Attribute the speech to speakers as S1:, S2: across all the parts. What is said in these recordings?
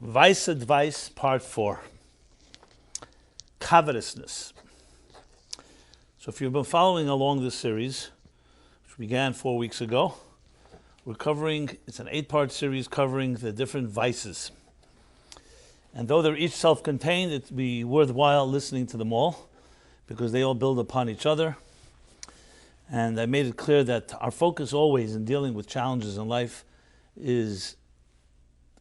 S1: Vice Advice, Part 4. Covetousness. So if you've been following along this series, which began 4 weeks ago, it's an 8-part series covering the different vices. And though they're each self-contained, it'd be worthwhile listening to them all, because they all build upon each other. And I made it clear that our focus always in dealing with challenges in life is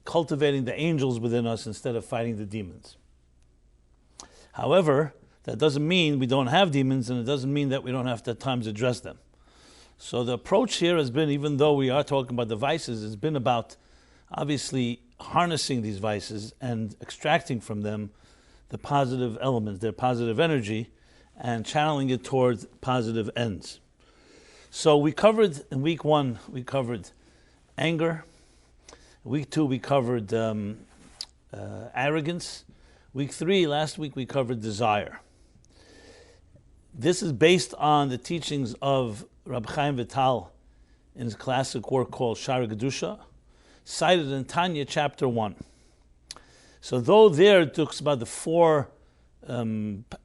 S1: cultivating the angels within us instead of fighting the demons. However, that doesn't mean we don't have demons, and it doesn't mean that we don't have to at times address them. So the approach here has been, even though we are talking about the vices, it's been about obviously harnessing these vices and extracting from them the positive elements, their positive energy, and channeling it towards positive ends. So we covered, in week 1, we covered anger. Week 2, we covered arrogance. Week 3, last week, we covered desire. This is based on the teachings of Rabbi Vital in his classic work called Shara Gedusha, cited in Tanya, chapter 1. So though there it talks about the 4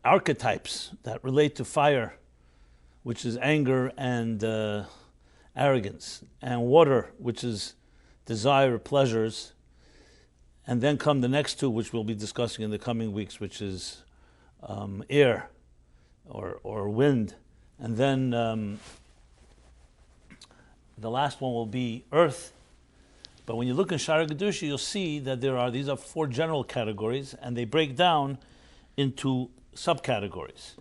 S1: archetypes that relate to fire, which is anger and arrogance, and water, which is desire, pleasures, and then come the next 2, which we'll be discussing in the coming weeks, which is air or wind, and then the last one will be earth. But when you look in Shara Gedusha, you'll see that these are 4 general categories, and they break down into subcategories.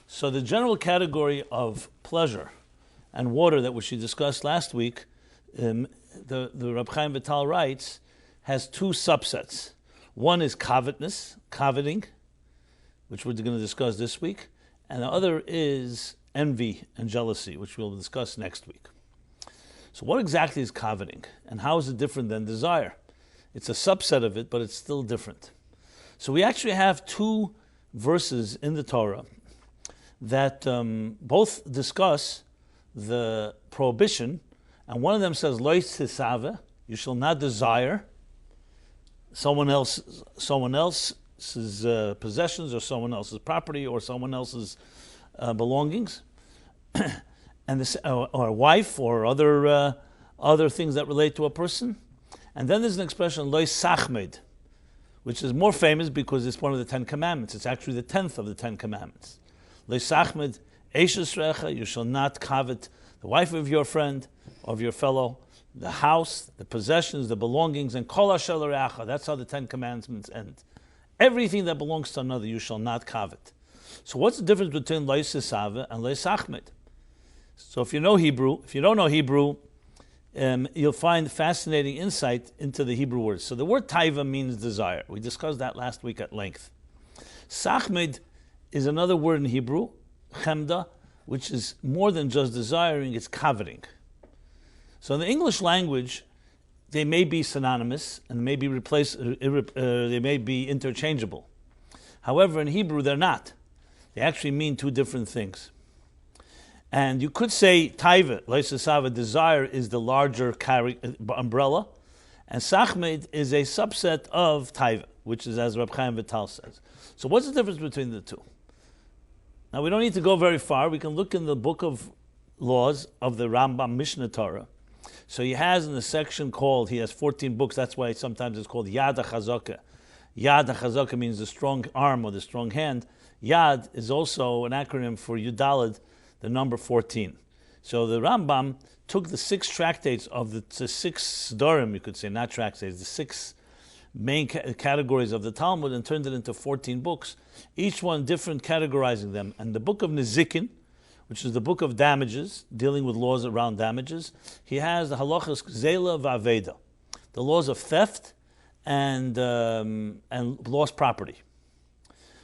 S1: So the general category of pleasure and water that which we discussed last week, the Rabbi Chaim Vital writes, has 2 subsets. One is coveting, which we're going to discuss this week, and the other is envy and jealousy, which we'll discuss next week. So what exactly is coveting, and how is it different than desire? It's a subset of it, but it's still different. So we actually have 2 verses in the Torah that both discuss the prohibition, and one of them says, Lo tisave, you shall not desire someone else's possessions, or someone else's property, or someone else's belongings, and this, or a wife, or other things that relate to a person. And then there's an expression, Lo sachmed, which is more famous because it's one of the 10 commandments. It's actually the 10th of the 10 commandments. Lo sachmed eishes recha, you shall not covet the wife of your friend, of your fellow, the house, the possessions, the belongings, and kol asher l'reacha. That's how the 10 commandments end. Everything that belongs to another, you shall not covet. So what's the difference between lo sisave and lo sachmed? So if you know Hebrew, if you don't know Hebrew, you'll find fascinating insight into the Hebrew words. So the word taiva means desire. We discussed that last week at length. Sachmed is another word in Hebrew, chemda, which is more than just desiring, it's coveting. So in the English language, they may be synonymous and may be they may be interchangeable. However, in Hebrew, they're not. They actually mean 2 different things. And you could say taiva, loisasava, desire, is the larger umbrella, and sachmed is a subset of taiva, which is as Rabbi Chaim Vital says. So what's the difference between the 2? Now we don't need to go very far. We can look in the book of laws of the Rambam Mishnah Torah. So he has in the section he has 14 books, that's why sometimes it's called Yad HaChazaka. Yad HaChazaka means the strong arm or the strong hand. Yad is also an acronym for Yudalad, the number 14. So the Rambam took the 6 tractates of the 6 Sdorim, you could say, not tractates, the 6 main categories of the Talmud, and turned it into 14 books, each one different, categorizing them. And the book of Nezikin, which is the book of damages, dealing with laws around damages, he has the halachas zela v'aveda, the laws of theft and lost property.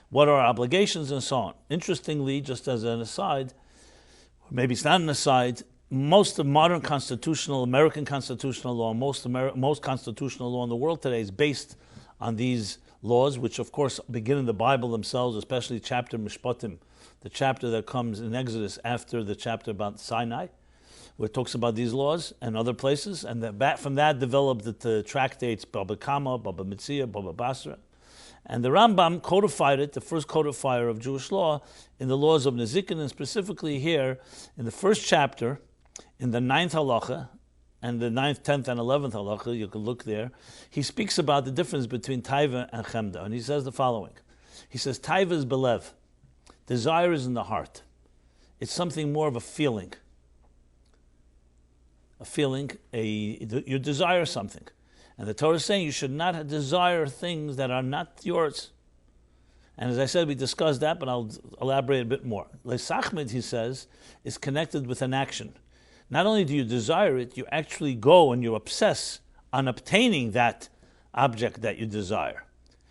S1: What are obligations and so on. Interestingly, just as an aside, or maybe it's not an aside, most of modern American constitutional law, most constitutional law in the world today is based on these laws, which of course begin in the Bible themselves, especially chapter Mishpatim, the chapter that comes in Exodus after the chapter about Sinai. where it talks about these laws, and other places, and from that developed the tractates Baba Kama, Baba Metzia, Baba Basra. And the Rambam codified it, the first codifier of Jewish law, in the laws of Nezikin, and specifically here in the first chapter, in the 9th halacha, and the 9th, 10th, and 11th halacha, you can look there, he speaks about the difference between taiva and chemda, and he says the following. He says, taiva is belev. Desire is in the heart. It's something more of a feeling. You desire something. And the Torah is saying you should not desire things that are not yours. And as I said, we discussed that, but I'll elaborate a bit more. Lesachmed, he says, is connected with an action. Not only do you desire it, you actually go and you obsess on obtaining that object that you desire.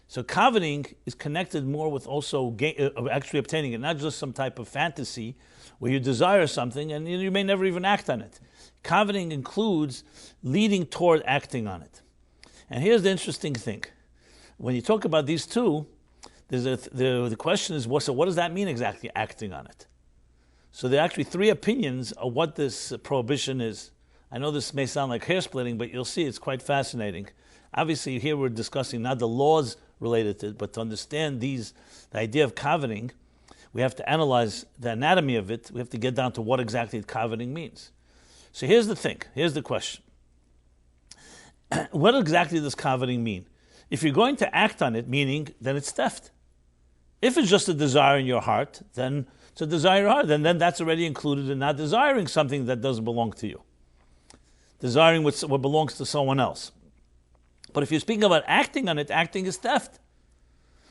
S1: So coveting is connected more with also actually obtaining it, not just some type of fantasy where you desire something and you may never even act on it. Coveting includes leading toward acting on it. And here's the interesting thing. When you talk about these two, the question is, what does that mean exactly, acting on it? So there are actually three opinions of what this prohibition is. I know this may sound like hair splitting, but you'll see it's quite fascinating. Obviously, here we're discussing not the laws related to it, but to understand the idea of coveting, we have to analyze the anatomy of it. We have to get down to what exactly coveting means. So here's the thing. Here's the question. What exactly does coveting mean? If you're going to act on it, meaning, then it's theft. If it's just a desire in your heart, then it's a desire in your heart. Then that's already included in not desiring something that doesn't belong to you. Desiring what belongs to someone else. But if you're speaking about acting on it, acting is theft.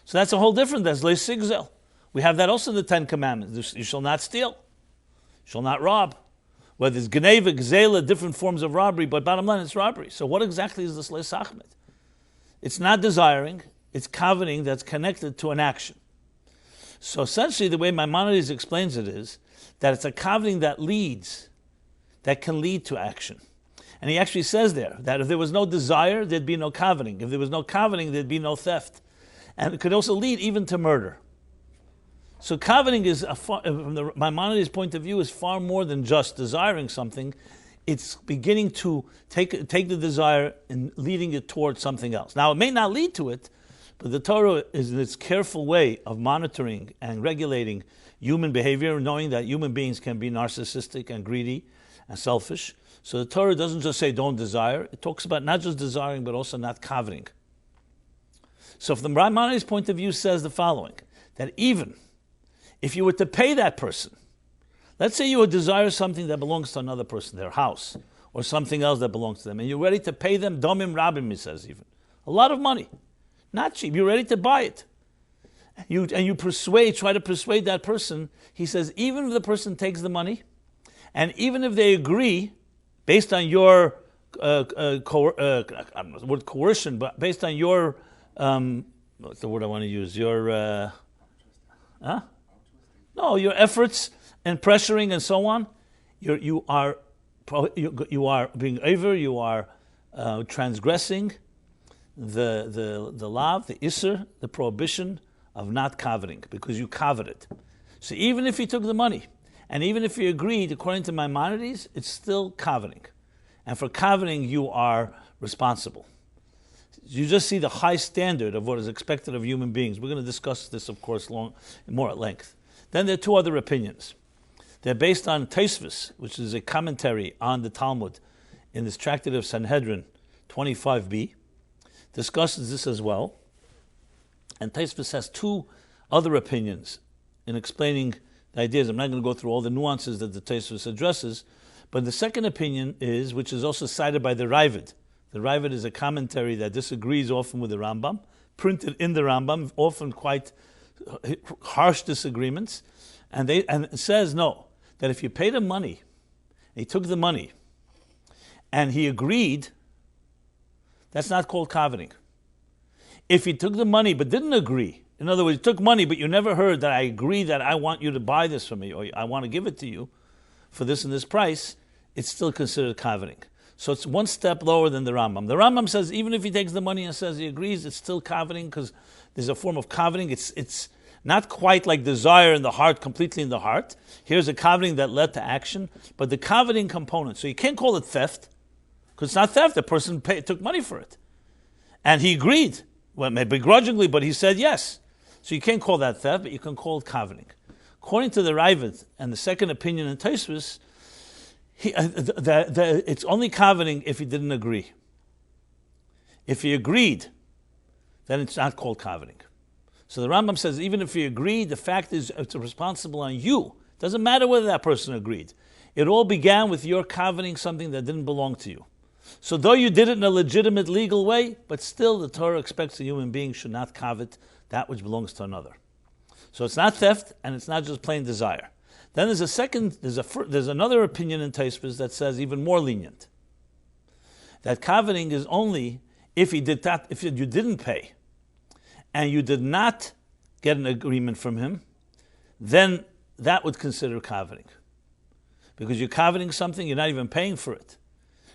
S1: So that's a whole different. That's le'sigzel. We have that also in the Ten Commandments. You shall not steal. You shall not rob. Whether it's gneva, gzela, different forms of robbery, but bottom line, it's robbery. So what exactly is this le'sachmet? It's not desiring, it's coveting that's connected to an action. So essentially, the way Maimonides explains it is that it's a coveting that can lead to action. And he actually says there that if there was no desire, there'd be no coveting. If there was no coveting, there'd be no theft. And it could also lead even to murder. So coveting is, from the Maimonides' point of view, is far more than just desiring something. It's beginning to take the desire and leading it towards something else. Now, it may not lead to it, but the Torah is in its careful way of monitoring and regulating human behavior, knowing that human beings can be narcissistic and greedy and selfish. So the Torah doesn't just say don't desire. It talks about not just desiring, but also not coveting. So from the Maimonides' point of view, says the following, that even if you were to pay that person, let's say you would desire something that belongs to another person, their house, or something else that belongs to them, and you're ready to pay them, domim rabim, he says even, a lot of money, not cheap, you're ready to buy it. You try to persuade that person, he says, even if the person takes the money, and even if they agree, based on your, I don't know the word coercion, but based on your, what's the word I want to use, your, No, your efforts and pressuring and so on, you are being over, you are transgressing the lav, the isser, the prohibition of not coveting, because you coveted. So even if you took the money, and even if you agreed, according to Maimonides, it's still coveting. And for coveting, you are responsible. You just see the high standard of what is expected of human beings. We're going to discuss this, of course, more at length. Then there are two other opinions. They're based on Tosfos, which is a commentary on the Talmud in this tractate of Sanhedrin 25b, discusses this as well. And Tosfos has two other opinions in explaining the ideas. I'm not going to go through all the nuances that the Tosfos addresses, but the second opinion is, which is also cited by the Ravid. The Ravid is a commentary that disagrees often with the Rambam, printed in the Rambam, often quite harsh disagreements, and it says no, that if you paid him money, he took the money, and he agreed, that's not called coveting. If he took the money but didn't agree, in other words, he took money but you never heard that I agree that I want you to buy this from me, or I want to give it to you for this and this price, it's still considered coveting. So it's one step lower than the Rambam. The Rambam says even if he takes the money and says he agrees, it's still coveting because there's a form of coveting. It's Not quite like desire in the heart, completely in the heart. Here's a coveting that led to action, but the coveting component. So you can't call it theft, because it's not theft. The person took money for it. And he agreed, well, maybe begrudgingly, but he said yes. So you can't call that theft, but you can call it coveting. According to the Ravid and the second opinion in Tosfos, it's only coveting if he didn't agree. If he agreed, then it's not called coveting. So the Rambam says, even if he agreed, the fact is it's responsible on you. It doesn't matter whether that person agreed. It all began with your coveting something that didn't belong to you. So though you did it in a legitimate legal way, but still the Torah expects a human being should not covet that which belongs to another. So it's not theft, and it's not just plain desire. Then there's another opinion in Tosfos that says even more lenient. That coveting is only if you didn't pay, and you did not get an agreement from him, then that would consider coveting. Because you're coveting something, you're not even paying for it.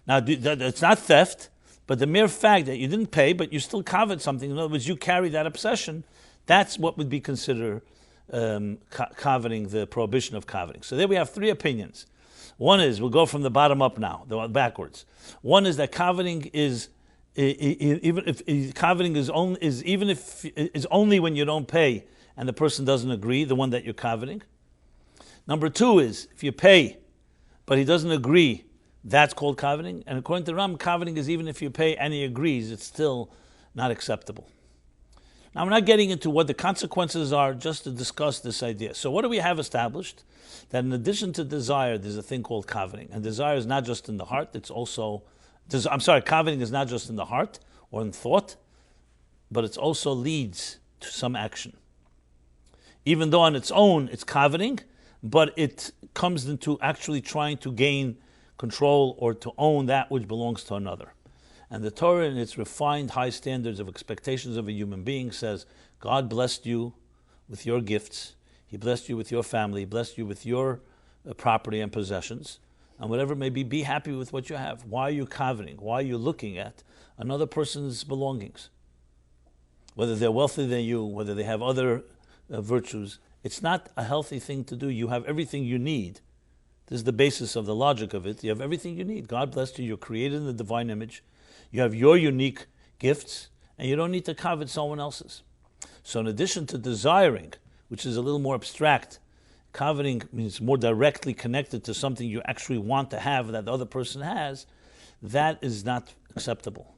S1: Now, it's not theft, but the mere fact that you didn't pay, but you still covet something, in other words, you carry that obsession, that's what would be considered coveting, the prohibition of coveting. So there we have three opinions. One is, we'll go from the bottom up now, backwards. One is that coveting is only when you don't pay and the person doesn't agree, the one that you're coveting. Number two is if you pay but he doesn't agree, that's called coveting. And according to Ram, coveting is even if you pay and he agrees, it's still not acceptable. Now, we're not getting into what the consequences are, just to discuss this idea. So what do we have established? That in addition to desire, there's a thing called coveting. And desire is not just in the heart, it's also... coveting is not just in the heart or in thought, but it also leads to some action. Even though on its own it's coveting, but it comes into actually trying to gain control or to own that which belongs to another. And the Torah, in its refined high standards of expectations of a human being, says, God blessed you with your gifts, He blessed you with your family, He blessed you with your property and possessions, and whatever it may be happy with what you have. Why are you coveting? Why are you looking at another person's belongings? Whether they're wealthier than you, whether they have other virtues, it's not a healthy thing to do. You have everything you need. This is the basis of the logic of it. You have everything you need. God blessed you. You're created in the divine image. You have your unique gifts, and you don't need to covet someone else's. So in addition to desiring, which is a little more abstract, coveting means more directly connected to something you actually want to have that the other person has, that is not acceptable.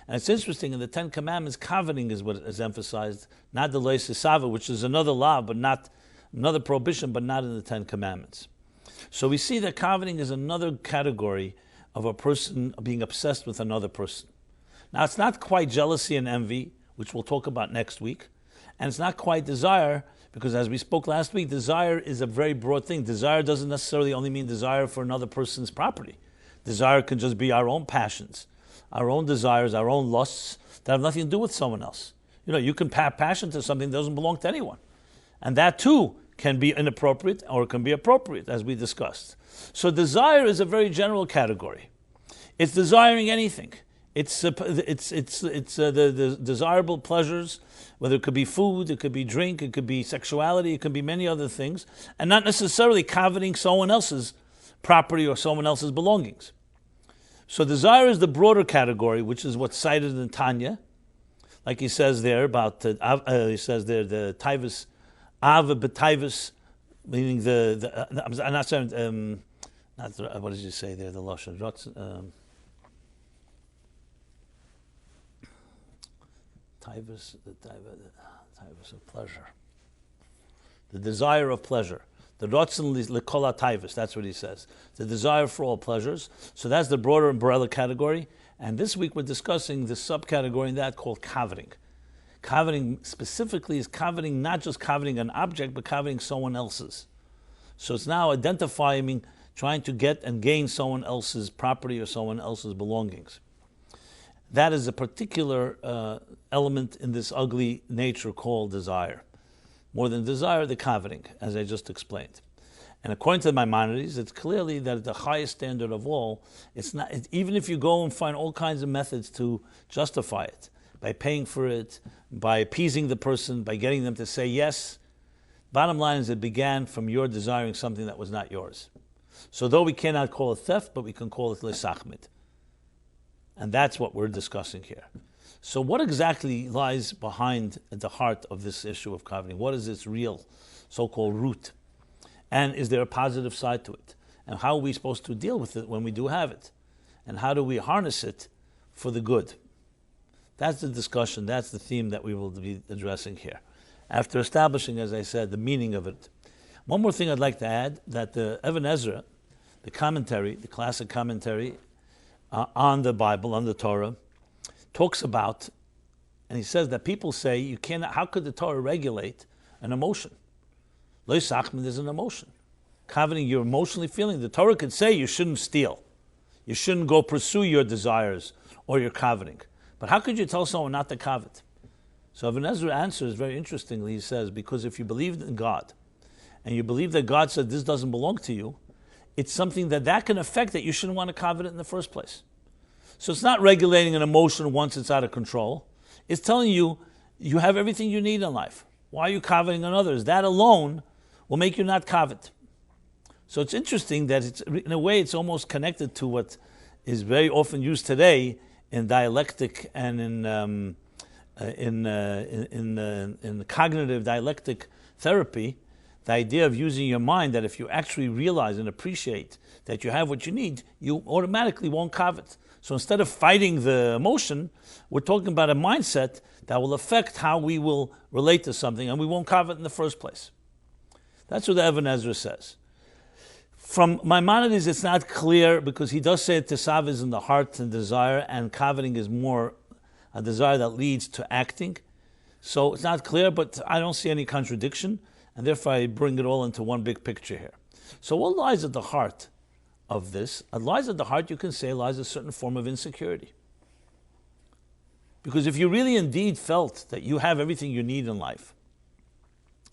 S1: And it's interesting, in the Ten Commandments, coveting is what is emphasized, not the Leis Sava, which is another law, but not another prohibition, but not in the Ten Commandments. So we see that coveting is another category of a person being obsessed with another person. Now, it's not quite jealousy and envy, which we'll talk about next week, and it's not quite desire, because as we spoke last week, desire is a very broad thing. Desire doesn't necessarily only mean desire for another person's property. Desire can just be our own passions, our own desires, our own lusts that have nothing to do with someone else. You can have passion to something that doesn't belong to anyone. And that too can be inappropriate or it can be appropriate, as we discussed. So desire is a very general category. It's desiring anything. It's the desirable pleasures, whether it could be food, it could be drink, it could be sexuality, it could be many other things, and not necessarily coveting someone else's property or someone else's belongings. So desire is the broader category, which is what's cited in Tanya, like he says there about the tivus, ava b'tivus, meaning I'm not saying what did you say there? The lashon tivus, the tivus of pleasure, the desire of pleasure. The rotzen l'kol tivus, that's what he says. The desire for all pleasures. So that's the broader umbrella category. And this week we're discussing the subcategory in that called coveting. Coveting specifically is coveting, not just coveting an object, but coveting someone else's. So it's now identifying, trying to get and gain someone else's property or someone else's belongings. That is a particular element in this ugly nature called desire. More than desire, the coveting, as I just explained. And according to the Maimonides, it's clearly that the highest standard of all, even if you go and find all kinds of methods to justify it, by paying for it, by appeasing the person, by getting them to say yes, Bottom line is it began from your desiring something that was not yours. So though we cannot call it theft, but we can call it lesachmid. And that's what we're discussing here. So what exactly lies behind the heart of this issue of coveting? What is its real so-called root? And is there a positive side to it? And how are we supposed to deal with it when we do have it? And how do we harness it for the good? That's the discussion, that's the theme that we will be addressing here. After establishing, as I said, the meaning of it. One more thing I'd like to add, that the Ibn Ezra, the commentary, the classic commentary on the Bible, on the Torah, talks about, and he says that people say, you cannot, how could the Torah regulate an emotion? Lo yisachmid is an emotion. Coveting, you're emotionally feeling. The Torah could say you shouldn't steal. You shouldn't go pursue your desires or your coveting. But how could you tell someone not to covet? So Ibn Ezra answers very interestingly. He says, because if you believe in God, and you believe that God said this doesn't belong to you, it's something that can affect that you shouldn't want to covet it in the first place. So it's not regulating an emotion once it's out of control. It's telling you, you have everything you need in life. Why are you coveting on others? That alone will make you not covet. So it's interesting that it's, in a way, it's almost connected to what is very often used today in dialectic and in cognitive dialectic therapy, the idea of using your mind, that if you actually realize and appreciate that you have what you need, you automatically won't covet. So instead of fighting the emotion, we're talking about a mindset that will affect how we will relate to something, and we won't covet in the first place. That's what Ibn Ezra says. From Maimonides, it's not clear, because he does say tesav is in the heart and desire, and coveting is more a desire that leads to acting. So it's not clear, but I don't see any contradiction, and therefore I bring it all into one big picture here. So what lies at the heart of this? Lies at the heart, you can say, lies a certain form of insecurity. Because if you really indeed felt that you have everything you need in life,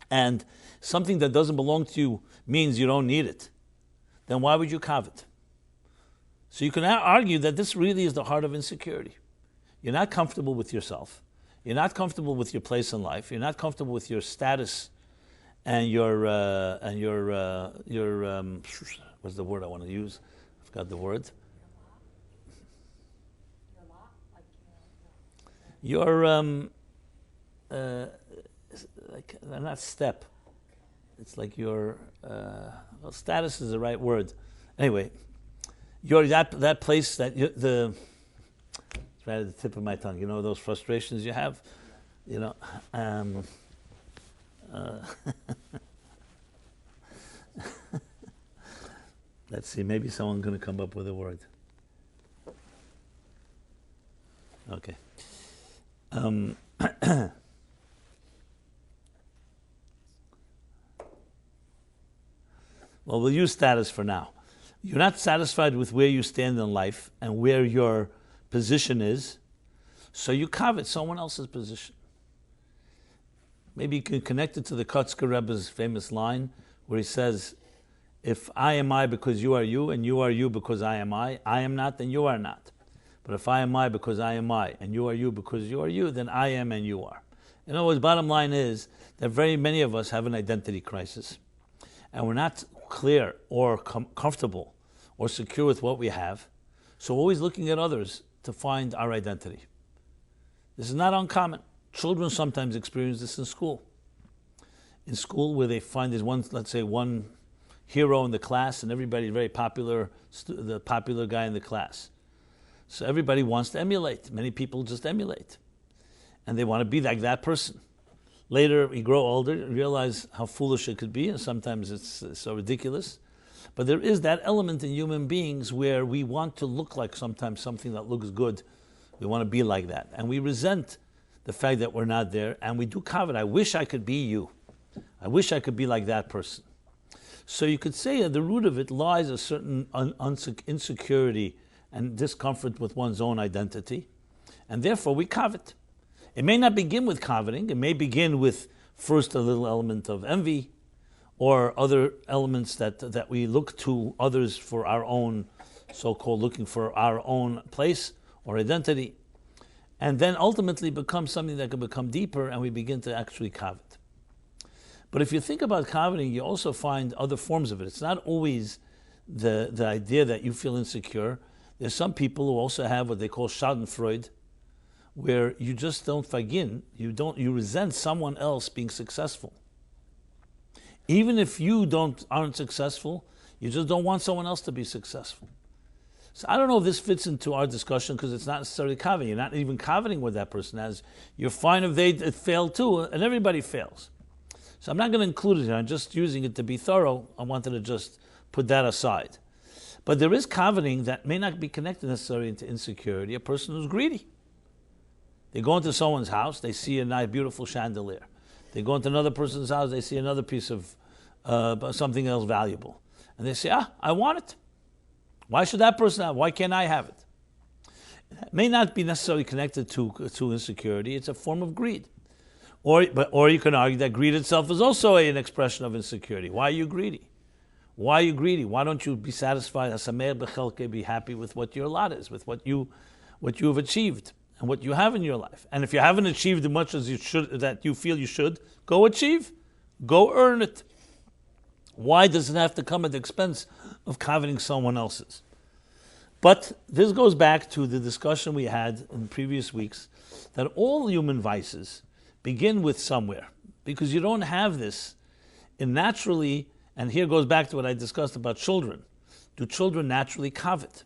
S1: and something that doesn't belong to you means you don't need it, then why would you covet? So you can argue that this really is the heart of insecurity. You're not comfortable with yourself. You're not comfortable with your place in life. You're not comfortable with your status and your what's the word I want to use? I forgot the word. Your like not step. It's like your well, status is the right word. Anyway, you're that place that it's right at the tip of my tongue. You know those frustrations you have. You know. Let's see. Maybe someone's going to come up with a word. Okay. Well, we'll use status for now. You're not satisfied with where you stand in life and where your position is, so you covet someone else's position. Maybe you can connect it to the Kotzker Rebbe's famous line where he says, if I am I because you are you, and you are you because I am not, then you are not. But if I am I because I am I, and you are you because you are you, then I am and you are. In other words, bottom line is that very many of us have an identity crisis, and we're not clear or comfortable or secure with what we have, so we're always looking at others to find our identity. This is not uncommon. Children sometimes experience this in school. In school, where they find there's one, let's say, one hero in the class, and everybody's very popular, the popular guy in the class. So everybody wants to emulate. Many people just emulate, and they want to be like that person. Later, you grow older, you realize how foolish it could be, and sometimes it's so ridiculous. But there is that element in human beings where we want to look like sometimes something that looks good. We want to be like that. And we resent the fact that we're not there, and we do covet. I wish I could be you. I wish I could be like that person. So you could say at the root of it lies a certain insecurity and discomfort with one's own identity, and therefore we covet. It may not begin with coveting. It may begin with first a little element of envy or other elements that we look to others for our own, so-called looking for our own place or identity, and then ultimately becomes something that can become deeper, and we begin to actually covet. But if you think about coveting, you also find other forms of it. It's not always the idea that you feel insecure. There's some people who also have what they call schadenfreude, where you just don't fagin, you resent someone else being successful. Even if you aren't successful, you just don't want someone else to be successful. So I don't know if this fits into our discussion because it's not necessarily coveting. You're not even coveting what that person has. You're fine if they fail too, and everybody fails. So I'm not going to include it here. I'm just using it to be thorough. I wanted to just put that aside. But there is coveting that may not be connected necessarily to insecurity. A person who's greedy. They go into someone's house, they see a nice, beautiful chandelier. They go into another person's house, they see another piece of something else valuable. And they say, I want it. Why should that person have it? Why can't I have it? It may not be necessarily connected to insecurity. It's a form of greed. Or you can argue that greed itself is also an expression of insecurity. Why are you greedy? Why are you greedy? Why don't you be satisfied? Be happy with what your lot is, with what you have achieved and what you have in your life. And if you haven't achieved as much as you should, that you feel you should, go achieve. Go earn it. Why does it have to come at the expense of coveting someone else's? But this goes back to the discussion we had in previous weeks, that all human vices begin with somewhere, because you don't have this naturally, and here goes back to what I discussed about children. Do children naturally covet?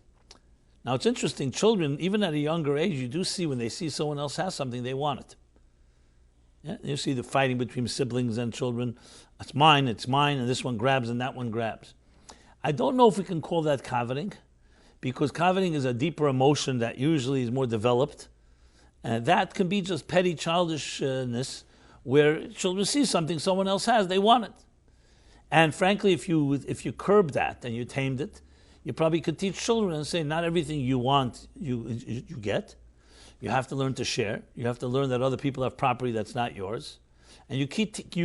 S1: Now it's interesting, children, even at a younger age, you do see when they see someone else has something, they want it. Yeah? You see the fighting between siblings and children. It's mine, and this one grabs and that one grabs. I don't know if we can call that coveting, because coveting is a deeper emotion that usually is more developed. And that can be just petty childishness, where children see something someone else has, they want it. And frankly, if you curb that and you tamed it, you probably could teach children and say, not everything you want, you get. You have to learn to share. You have to learn that other people have property that's not yours. And you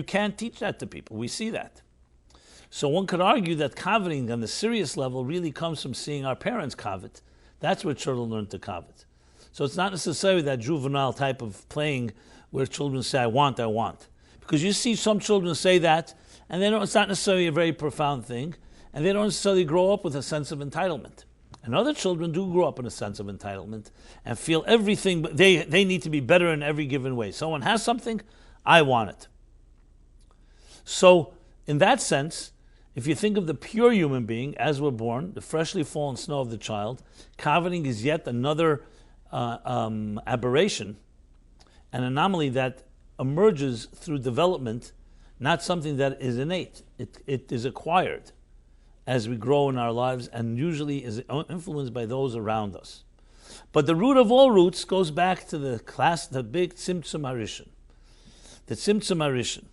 S1: can't teach that to people. We see that. So one could argue that coveting on the serious level really comes from seeing our parents covet. That's where children learn to covet. So it's not necessarily that juvenile type of playing where children say, I want. Because you see some children say that, and it's not necessarily a very profound thing, and they don't necessarily grow up with a sense of entitlement. And other children do grow up in a sense of entitlement and feel everything, but they need to be better in every given way. Someone has something, I want it. So in that sense, if you think of the pure human being as we're born, the freshly fallen snow of the child, coveting is yet another aberration, an anomaly that emerges through development, not something that is innate. It is acquired as we grow in our lives, and usually is influenced by those around us. But the root of all roots goes back to the big symptom harishon. The symptom harishon.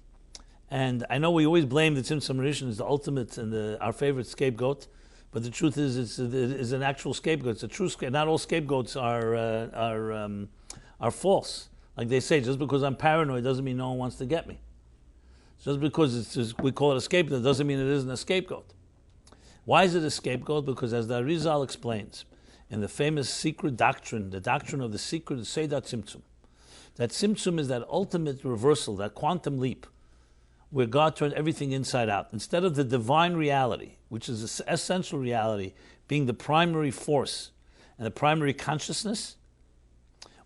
S1: And I know we always blame the symptom harishon as the ultimate and our favorite scapegoat, but the truth is it's an actual scapegoat. It's a true scapegoat. Not all scapegoats are false. Like they say, just because I'm paranoid doesn't mean no one wants to get me. Just because we call it a scapegoat doesn't mean it isn't a scapegoat. Why is it a scapegoat? Because as the Arizal explains in the famous secret doctrine, the doctrine of the secret Seidat Tzimtzum, that Tzimtzum is that ultimate reversal, that quantum leap, where God turned everything inside out. Instead of the divine reality, which is the essential reality, being the primary force and the primary consciousness,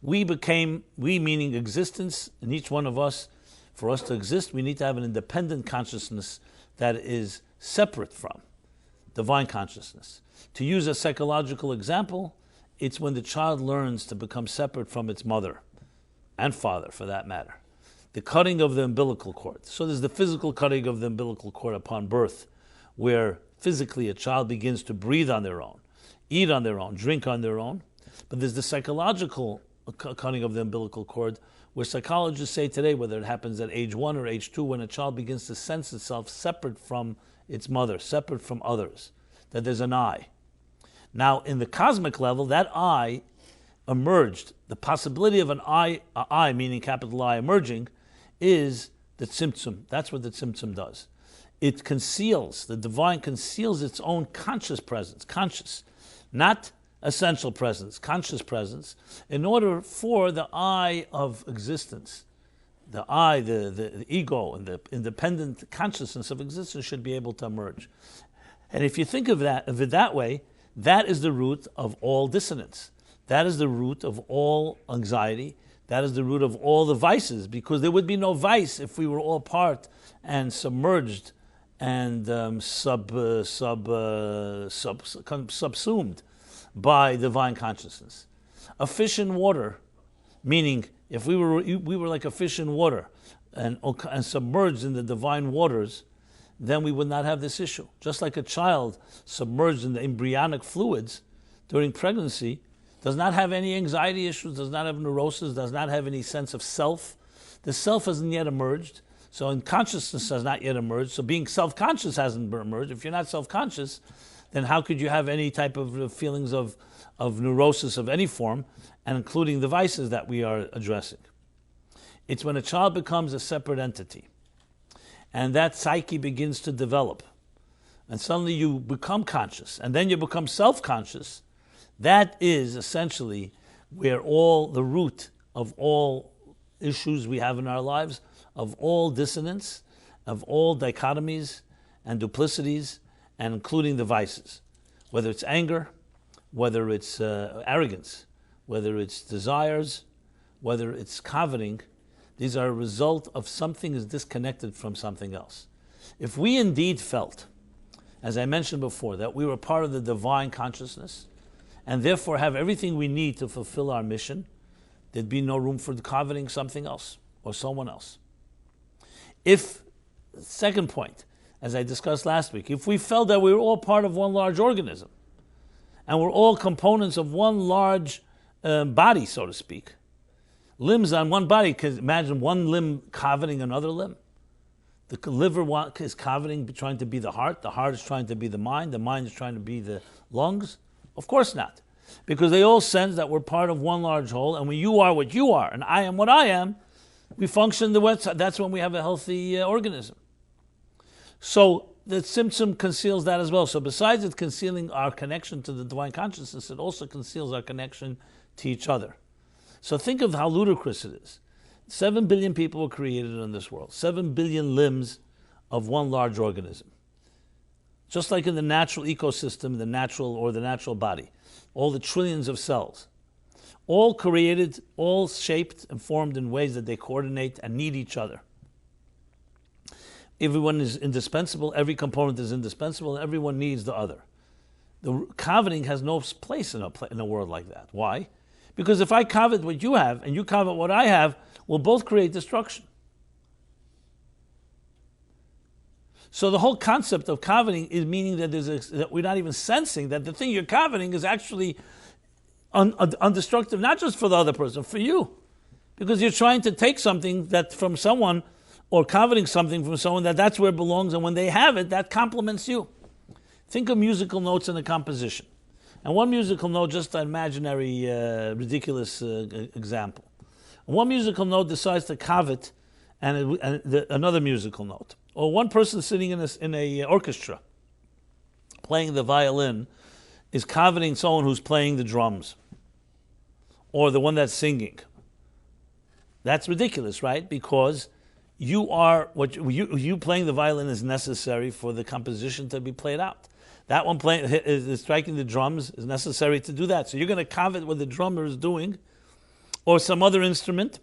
S1: we meaning existence, in each one of us, for us to exist, we need to have an independent consciousness that is separate from divine consciousness. To use a psychological example, it's when the child learns to become separate from its mother and father, for that matter. The cutting of the umbilical cord. So there's the physical cutting of the umbilical cord upon birth, where physically a child begins to breathe on their own, eat on their own, drink on their own. But there's the psychological cutting of the umbilical cord, where psychologists say today, whether it happens at age 1 or age 2, when a child begins to sense itself separate from its mother, separate from others, that there's an I. Now, in the cosmic level, that I emerged. The possibility of an I, meaning capital I, emerging, is the tzimtzum. That's what the tzimtzum does. It conceals, the divine conceals its own conscious presence, not essential presence, conscious presence, in order for the I of existence, the I, the ego, and the independent consciousness of existence should be able to emerge. And if you think of it that way, that is the root of all dissonance. That is the root of all anxiety. That is the root of all the vices, because there would be no vice if we were all part and submerged and subsumed by divine consciousness. A fish in water, meaning if we were like a fish in water and submerged in the divine waters, then we would not have this issue. Just like a child submerged in the embryonic fluids during pregnancy does not have any anxiety issues, does not have neurosis, does not have any sense of self. The self hasn't yet emerged, so in consciousness has not yet emerged, so being self-conscious hasn't emerged. If you're not self-conscious, then how could you have any type of feelings of neurosis of any form, and including the vices that we are addressing? It's when a child becomes a separate entity, and that psyche begins to develop, and suddenly you become conscious, and then you become self-conscious. That is essentially where all the root of all issues we have in our lives, of all dissonance, of all dichotomies and duplicities, and including the vices, whether it's anger, whether it's arrogance, whether it's desires, whether it's coveting. These are a result of something is disconnected from something else. If we indeed felt, as I mentioned before, that we were part of the divine consciousness, and therefore have everything we need to fulfill our mission, there'd be no room for coveting something else or someone else. If, second point, as I discussed last week, if we felt that we were all part of one large organism, and we're all components of one large body, so to speak, limbs on one body, because imagine one limb coveting another limb. The liver is coveting, trying to be the heart is trying to be the mind is trying to be the lungs. Of course not, because they all sense that we're part of one large whole, and when you are what you are, and I am what I am, we function the way. That's when we have a healthy organism. So the symptom conceals that as well. So besides it concealing our connection to the divine consciousness, it also conceals our connection to each other. So think of how ludicrous it is. 7 billion people were created in this world, 7 billion limbs of one large organism. Just like in the natural ecosystem, the natural body, all the trillions of cells, all created, all shaped and formed in ways that they coordinate and need each other. Everyone is indispensable, every component is indispensable, and everyone needs the other. The coveting has no place in a world like that. Why? Because if I covet what you have and you covet what I have, we'll both create destruction. So the whole concept of coveting is meaning that that we're not even sensing that the thing you're coveting is actually undestructive, not just for the other person, for you. Because you're trying to take something that from someone, or coveting something from someone that's where it belongs, and when they have it, that complements you. Think of musical notes in a composition. And one musical note, just an imaginary, ridiculous example. One musical note decides to covet another musical note. Or one person sitting in a orchestra playing the violin is coveting someone who's playing the drums, or the one that's singing. That's ridiculous, right? Because you playing the violin is necessary for the composition to be played out. That one is striking the drums is necessary to do that. So you're going to covet what the drummer is doing, or some other instrument,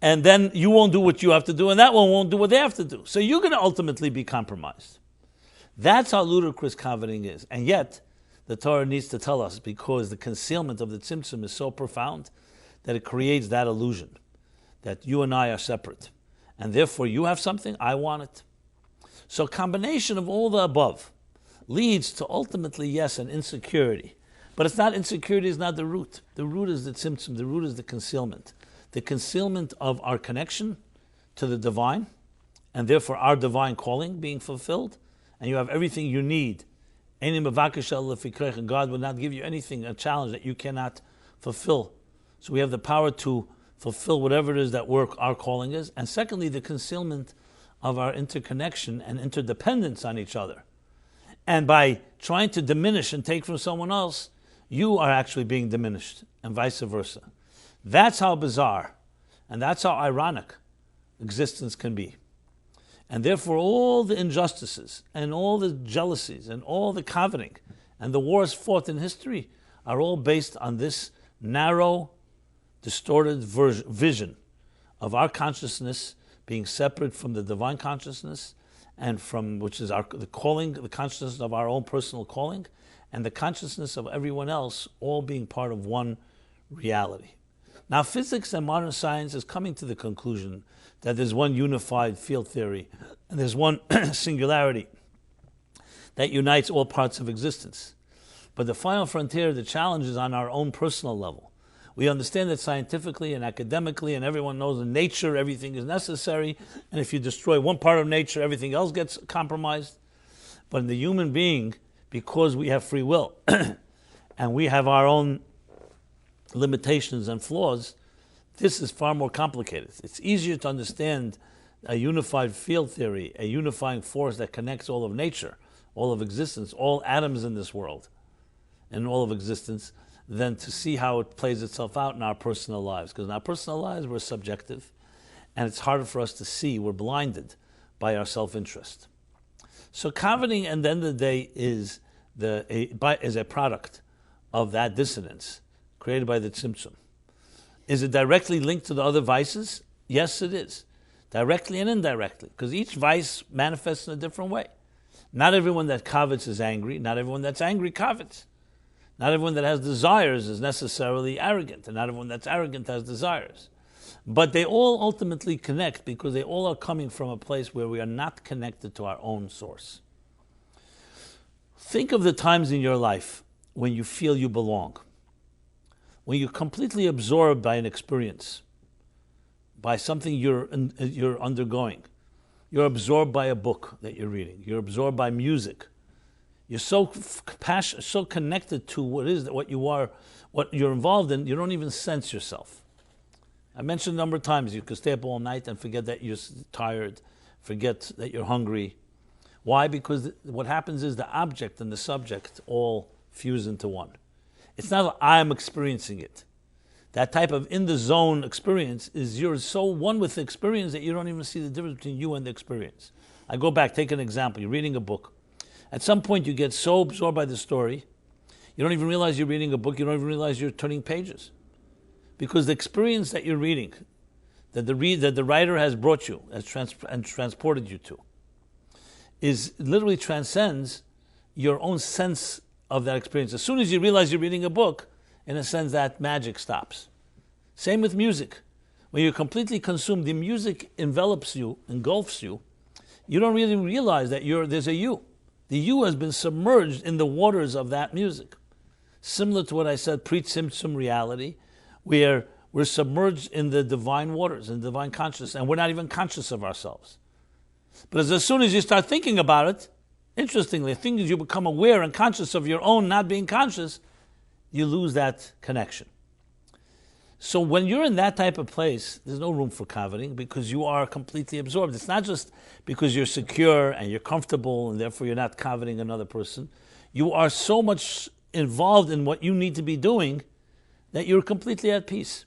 S1: and then you won't do what you have to do, and that one won't do what they have to do. So you're going to ultimately be compromised. That's how ludicrous coveting is. And yet, the Torah needs to tell us, because the concealment of the tzimtzum is so profound that it creates that illusion that you and I are separate. And therefore, you have something, I want it. So a combination of all the above leads to ultimately, yes, an insecurity. But it's not, insecurity is not the root. The root is the tzimtzum, the root is the concealment. The concealment of our connection to the divine, and therefore our divine calling being fulfilled, and you have everything you need. God will not give you anything, a challenge that you cannot fulfill. So we have the power to fulfill whatever it is that our calling is. And secondly, the concealment of our interconnection and interdependence on each other. And by trying to diminish and take from someone else, you are actually being diminished, and vice versa. That's how bizarre And that's how ironic existence can be. And therefore all the injustices and all the jealousies and all the coveting and the wars fought in history are all based on this narrow, distorted vision of our consciousness being separate from the divine consciousness, and from which is the calling, the consciousness of our own personal calling, and the consciousness of everyone else, all being part of one reality. Now, physics and modern science is coming to the conclusion that there's one unified field theory, and there's one singularity that unites all parts of existence. But the final frontier, the challenge, is on our own personal level. We understand that scientifically and academically, and everyone knows in nature everything is necessary, and if you destroy one part of nature, everything else gets compromised. But in the human being, because we have free will, and we have our own limitations and flaws, this is far more complicated. It's easier to understand a unified field theory, a unifying force that connects all of nature, all of existence, all atoms in this world, and all of existence, than to see how it plays itself out in our personal lives. Because in our personal lives, we're subjective, and it's harder for us to see. We're blinded by our self-interest. So coveting, at the end of the day, is a product of that dissonance created by the symptom. Is it directly linked to the other vices? Yes, it is. Directly and indirectly, because each vice manifests in a different way. Not everyone that covets is angry. Not everyone that's angry covets. Not everyone that has desires is necessarily arrogant, and not everyone that's arrogant has desires. But they all ultimately connect because they all are coming from a place where we are not connected to our own source. Think of the times in your life when you feel you belong, when you're completely absorbed by an experience, by something you're undergoing. You're absorbed by a book that you're reading. You're absorbed by music. You're so passionate, so connected to what you're involved in, you don't even sense yourself. I mentioned a number of times you could stay up all night and forget that you're tired, forget that you're hungry. Why? Because what happens is the object and the subject all fuse into one. It's not that I'm experiencing it. That type of in-the-zone experience is you're so one with the experience that you don't even see the difference between you and the experience. I go back, take an example. You're reading a book. At some point, you get so absorbed by the story, you don't even realize you're reading a book, you don't even realize you're turning pages. Because the experience that you're reading, that the writer has brought you and transported you to, is literally transcends your own sense of that experience. As soon as you realize you're reading a book, in a sense, that magic stops. Same with music. When you're completely consumed, the music envelops you, engulfs you, you don't really realize that there's a you. The you has been submerged in the waters of that music. Similar to what I said, pre-symptom reality, where we're submerged in the divine waters, in divine consciousness, and we're not even conscious of ourselves. But as soon as you start thinking about it, interestingly, as soon as you become aware and conscious of your own not being conscious, you lose that connection. So when you're in that type of place, there's no room for coveting because you are completely absorbed. It's not just because you're secure and you're comfortable and therefore you're not coveting another person. You are so much involved in what you need to be doing that you're completely at peace.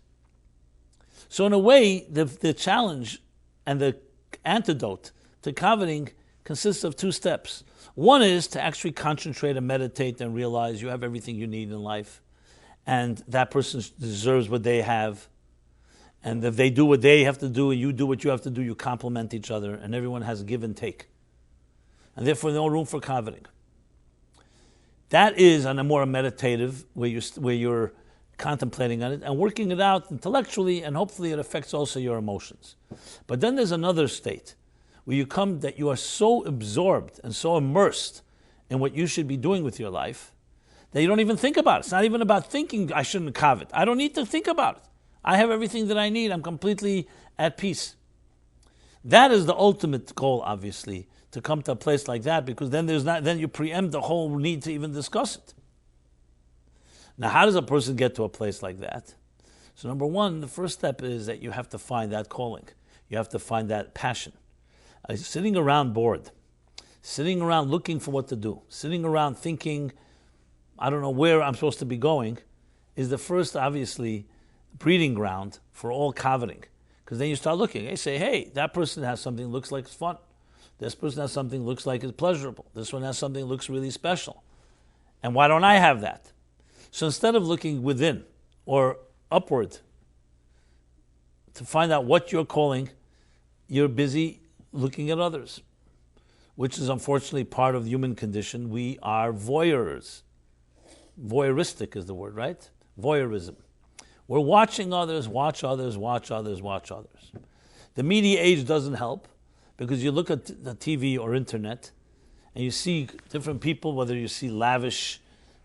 S1: So in a way, the challenge and the antidote to coveting consists of two steps. One is to actually concentrate and meditate and realize you have everything you need in life, and that person deserves what they have, and if they do what they have to do and you do what you have to do, you complement each other, and everyone has a give and take. And therefore no room for coveting. That is on a more meditative, where you're contemplating on it and working it out intellectually, and hopefully it affects also your emotions. But then there's another state where you come that you are so absorbed and so immersed in what you should be doing with your life that you don't even think about it. It's not even about thinking I shouldn't covet. I don't need to think about it. I have everything that I need. I'm completely at peace. That is the ultimate goal, obviously, to come to a place like that, because then you preempt the whole need to even discuss it. Now, how does a person get to a place like that? So number one, the first step is that you have to find that calling. You have to find that passion. Sitting around bored, sitting around looking for what to do, sitting around thinking, I don't know where I'm supposed to be going, is the first, obviously, breeding ground for all coveting. Because then you start looking. They say, hey, that person has something that looks like it's fun. This person has something that looks like it's pleasurable. This one has something that looks really special. And why don't I have that? So instead of looking within or upward to find out what you're calling, you're busy looking at others, which is unfortunately part of the human condition. We are voyeurs. Voyeuristic is the word, right? Voyeurism. We're watching others, watch others, watch others, watch others. The media age doesn't help because you look at the TV or internet and you see different people, whether you see lavish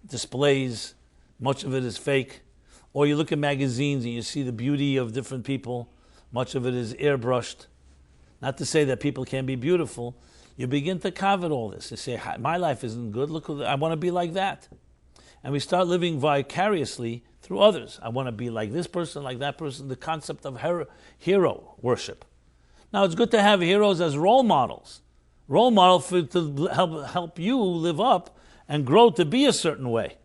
S1: displays, much of it is fake, or you look at magazines and you see the beauty of different people, much of it is airbrushed. Not to say that people can't be beautiful. You begin to covet all this. You say, my life isn't good, look, I want to be like that. And we start living vicariously through others. I want to be like this person, like that person, the concept of hero worship. Now, it's good to have heroes as role models. Role model to help you live up and grow to be a certain way.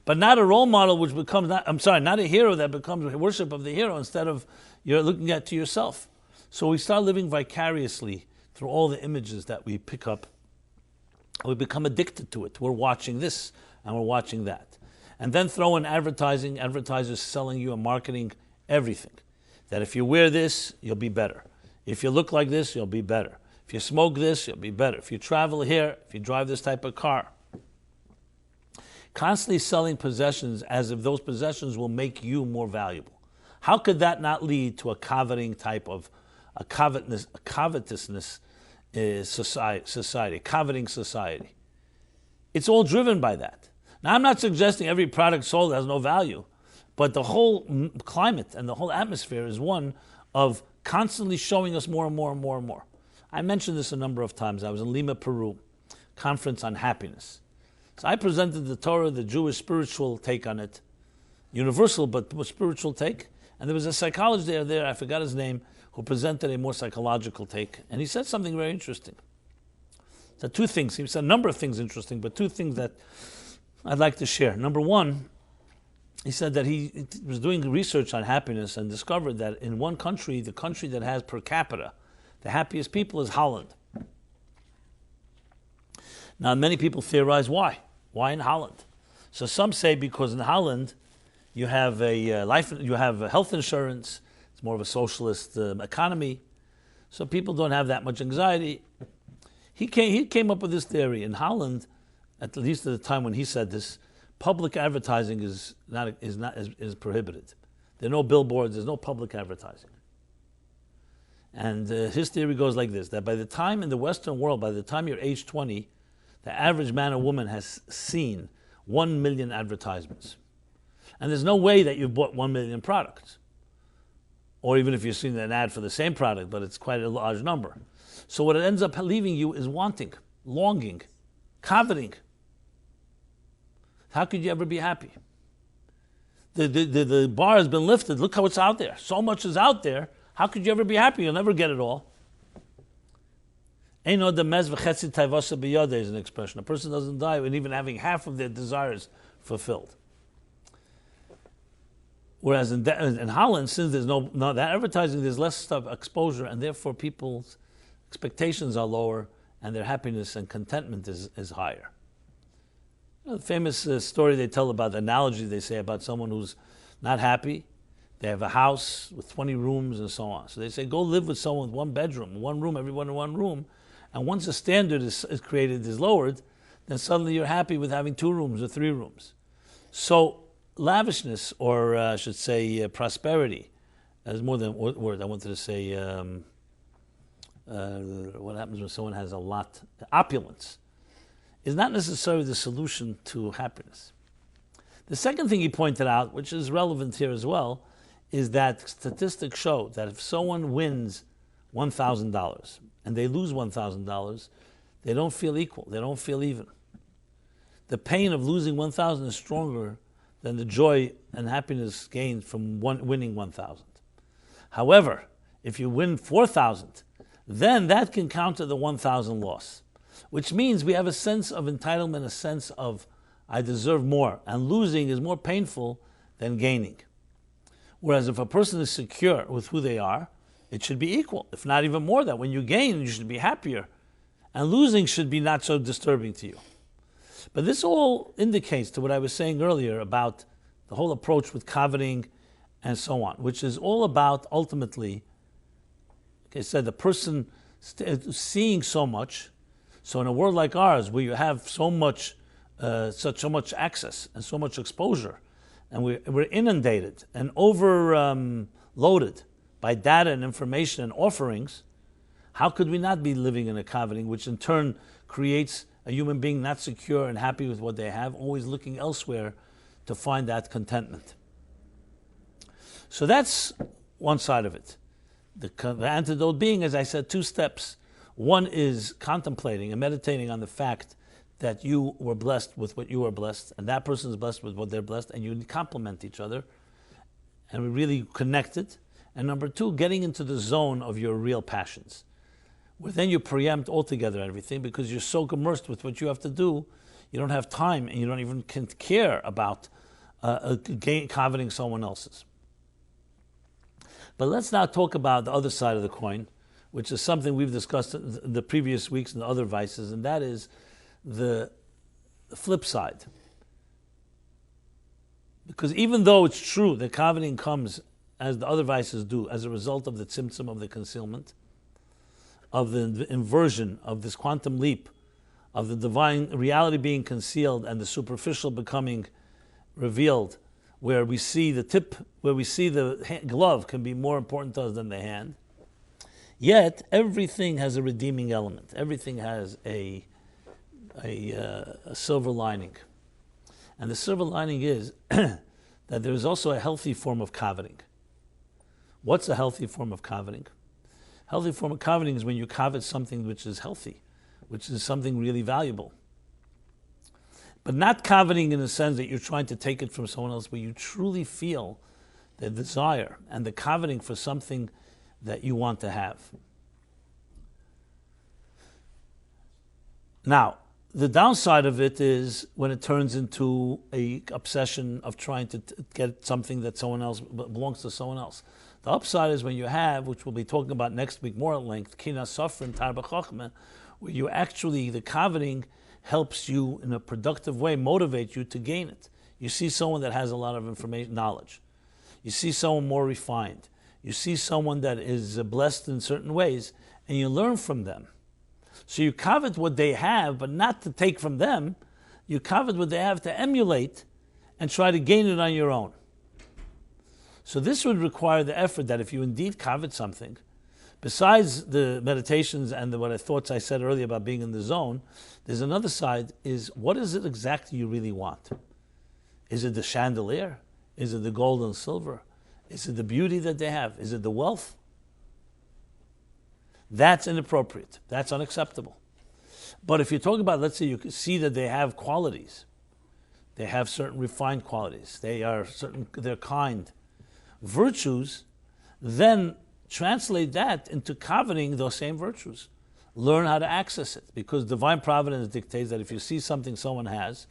S1: But not a role model which becomes, not a hero that becomes worship of the hero instead of you're looking at to yourself. So we start living vicariously through all the images that we pick up. We become addicted to it. We're watching this and we're watching that. And then throw in advertising, advertisers selling you and marketing everything. That if you wear this, you'll be better. If you look like this, you'll be better. If you smoke this, you'll be better. If you travel here, if you drive this type of car. Constantly selling possessions as if those possessions will make you more valuable. How could that not lead to a coveting type of a covetousness society, coveting society? It's all driven by that. Now, I'm not suggesting every product sold has no value, but the whole climate and the whole atmosphere is one of constantly showing us more and more and more and more. I mentioned this a number of times. I was in Lima, Peru, conference on happiness. So I presented the Torah, the Jewish spiritual take on it, universal but spiritual take. And there was a psychologist there, I forgot his name, who presented a more psychological take. And he said something very interesting. So two things. He said a number of things interesting, but two things that I'd like to share. Number one, he said that he was doing research on happiness and discovered that in one country, the country that has per capita the happiest people is Holland. Now, many people theorize why. Why in Holland? So some say because in Holland you have a health insurance. It's more of a socialist economy, so people don't have that much anxiety. He came up with this theory. In Holland, at least at the time when he said this, public advertising is prohibited. There are no billboards. There's no public advertising. And his theory goes like this: that by the time in the Western world, by the time you're age 20, the average man or woman has seen 1 million advertisements. And there's no way that you've bought 1 million products. Or even if you've seen an ad for the same product, but it's quite a large number. So what it ends up leaving you is wanting, longing, coveting. How could you ever be happy? The bar has been lifted. Look how it's out there. So much is out there. How could you ever be happy? You'll never get it all. Eino demez v'chetzi taivasa b'yodeh is an expression. A person doesn't die when even having half of their desires fulfilled. Whereas in Holland, since there's no that advertising, there's less stuff exposure, and therefore people's expectations are lower, and their happiness and contentment is higher. The famous story they tell about, the analogy they say about someone who's not happy. They have a house with 20 rooms and so on. So they say, go live with someone with one bedroom, one room, everyone in one room. And once the standard is created, is lowered, then suddenly you're happy with having 2 rooms or 3 rooms. So lavishness, or I should say prosperity, there's more than one word. I wanted to say what happens when someone has a lot, opulence, is not necessarily the solution to happiness. The second thing he pointed out, which is relevant here as well, is that statistics show that if someone wins $1,000 and they lose $1,000, they don't feel equal, they don't feel even. The pain of losing $1,000 is stronger than the joy and happiness gained from winning $1,000. However, if you win $4,000, then that can counter the $1,000 loss, which means we have a sense of entitlement, a sense of I deserve more, and losing is more painful than gaining. Whereas if a person is secure with who they are, It should be equal, if not even more. That when you gain, you should be happier. And losing should be not so disturbing to you. But this all indicates to what I was saying earlier about the whole approach with coveting and so on, which is all about ultimately, like I said, the person seeing so much. So in a world like ours, where you have so much access and so much exposure, and we're inundated and overloaded by data and information and offerings, how could we not be living in a coveting, which in turn creates a human being not secure and happy with what they have, always looking elsewhere to find that contentment? So that's one side of it. The antidote being, as I said, 2 steps. One is contemplating and meditating on the fact that you were blessed with what you were blessed, and that person is blessed with what they're blessed, and you complement each other, and we really connected. And number 2, getting into the zone of your real passions, where then you preempt altogether everything because you're so immersed with what you have to do, you don't have time and you don't even care about coveting someone else's. But let's now talk about the other side of the coin, which is something we've discussed in the previous weeks and the other vices, and that is the flip side. Because even though it's true that coveting comes, as the other vices do, as a result of the symptom of the concealment, of the inversion, of this quantum leap, of the divine reality being concealed and the superficial becoming revealed, where we see the tip, where we see the glove can be more important to us than the hand, yet everything has a redeeming element. Everything has a silver lining. And the silver lining is that there is also a healthy form of coveting. What's a healthy form of coveting? Healthy form of coveting is when you covet something which is healthy, which is something really valuable. But not coveting in the sense that you're trying to take it from someone else, but you truly feel the desire and the coveting for something that you want to have. Now, the downside of it is when it turns into an obsession of trying to get something that someone else belongs to someone else. The upside is when you have, which we'll be talking about next week more at length, kina sofrim tarba chochmah, where you actually, the coveting helps you in a productive way, motivate you to gain it. You see someone that has a lot of information, knowledge. You see someone more refined. You see someone that is blessed in certain ways, and you learn from them. So you covet what they have, but not to take from them. You covet what they have to emulate and try to gain it on your own. So this would require the effort that if you indeed covet something, besides the meditations and the thoughts I said earlier about being in the zone, there's another side, is what is it exactly you really want? Is it the chandelier? Is it the gold and silver? Is it the beauty that they have? Is it the wealth? That's inappropriate. That's unacceptable. But if you're talking about, let's say you can see that they have qualities, they have certain refined qualities, they're kind, virtues, then translate that into coveting those same virtues. Learn how to access it, because divine providence dictates that if you see something someone has